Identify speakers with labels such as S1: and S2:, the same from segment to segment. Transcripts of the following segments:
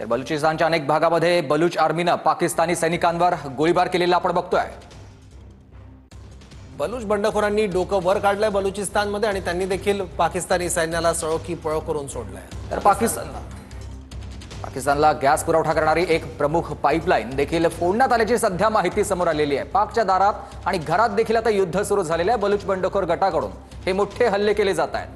S1: तर बलुचिस्तानच्या अनेक भागामध्ये बलूच आर्मीनं पाकिस्तानी सैनिकांवर गोळीबार केलेला आपण बघतोय।
S2: बलूच बंडखोरांनी डोकं वर काढलंय बलुचिस्तानमध्ये आणि त्यांनी देखील पाकिस्तानी सैन्याला सळो की पळो करून सोडलंय।
S1: तर पाकिस्तानला गॅस पुरवठा करणारी एक प्रमुख पाईपलाईन देखील फोडण्यात आल्याची सध्या माहिती समोर आलेली आहे। पाकच्या दारात आणि घरात देखील आता युद्ध सुरू झालेलं आहे। बलूच बंडखोर गटाकडून हे मोठे हल्ले केले जात आहेत।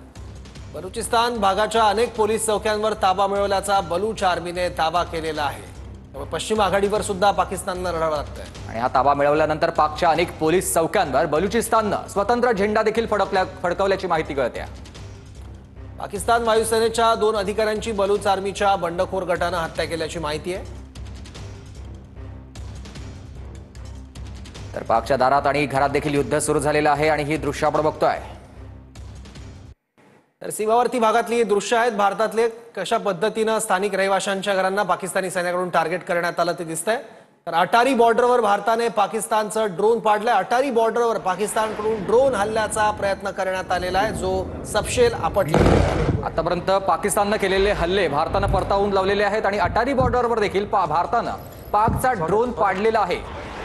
S2: बलुचिस्तान भागाच्या अनेक पोलीस चौक्यांवर ताबा मिळवल्याचा बलूच आर्मीने दावा केलेला आहे। त्यामुळे पश्चिम आघाडीवर सुद्धा पाकिस्तानला लढावं लागतंय
S1: आणि हा ताबा मिळवल्यानंतर पाकच्या अनेक पोलीस चौक्यांवर बलुचिस्ताननं स्वतंत्र झेंडा देखील फडकवल्याची माहिती कळते।
S2: पाकिस्तान वायुसेनेच्या 2 अधिकाऱ्यांची बलूच आर्मीच्या बंडखोर गटानं हत्या केल्याची माहिती आहे।
S1: तर पाकच्या दारात आणि घरात देखील युद्ध सुरू झालेलं आहे आणि ही दृश्य आपण बघतोय।
S2: तर सीमावर्ती भागातली दृश्य आहेत। भारतातले कशा पद्धतीनं स्थानिक रहिवाशांच्या घरांना पाकिस्तानी सैन्याकडून टार्गेट करण्यात आलं ते दिसतंय। तर अटारी बॉर्डरवर भारताने पाकिस्तानचं ड्रोन पाडलंय। अटारी बॉर्डरवर पाकिस्तानकडून ड्रोन हल्ल्याचा प्रयत्न करण्यात आलेला आहे, जो सपशेल आपटला।
S1: आतापर्यंत पाकिस्ताननं केलेले हल्ले भारतानं परतावून लावलेले आहेत आणि अटारी बॉर्डरवर देखील भारतानं पाकचा ड्रोन पाडलेला आहे।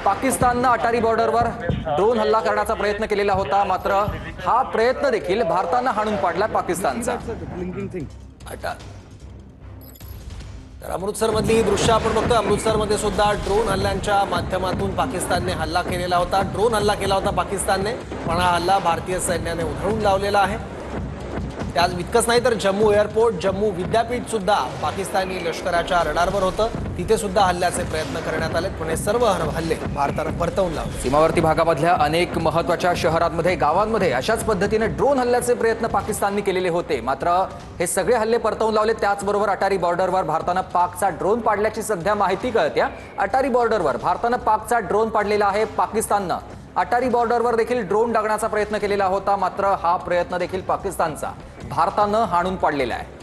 S1: पाकिस्ताननं अटारी बॉर्डरवर ड्रोन हल्ला करण्याचा प्रयत्न केलेला होता, मात्र हा प्रयत्न देखील भारतानं हाणून पाडला पाकिस्तानचा।
S2: तर अमृतसरमधली ही दृश्य आपण बघतोय। अमृतसरमध्ये सुद्धा ड्रोन हल्ल्यांच्या माध्यमातून पाकिस्तानने हल्ला केलेला होता। ड्रोन हल्ला केला होता पाकिस्तानने, पण हा हल्ला भारतीय सैन्याने उधळून लावलेला आहे। त्याच इतकंच नाही तर जम्मू एअरपोर्ट, जम्मू विद्यापीठ सुद्धा पाकिस्तानी लष्कराच्या रडारवर होतं। तिथे सुद्धा हल्ल्याचे प्रयत्न करण्यात आले, पण हे सर्व हल्ले भारतानं परतवून लावले।
S1: सीमावर्ती भागामधल्या अनेक महत्त्वाच्या शहरांमध्ये, गावांमध्ये अशाच पद्धतीने ड्रोन हल्ल्याचे प्रयत्न पाकिस्तानने केलेले होते, मात्र हे सगळे हल्ले परतवून लावले। त्याचबरोबर अटारी बॉर्डरवर भारतानं पाकचा ड्रोन पाडल्याची सध्या माहिती कळते। अटारी बॉर्डरवर भारतानं पाकचा ड्रोन पाडलेला आहे। पाकिस्ताननं अटारी बॉर्डरवर देखील ड्रोन डागण्याचा प्रयत्न केलेला होता, मात्र हा प्रयत्न देखील पाकिस्तानचा भारतानं हाणून पाडलेला आहे।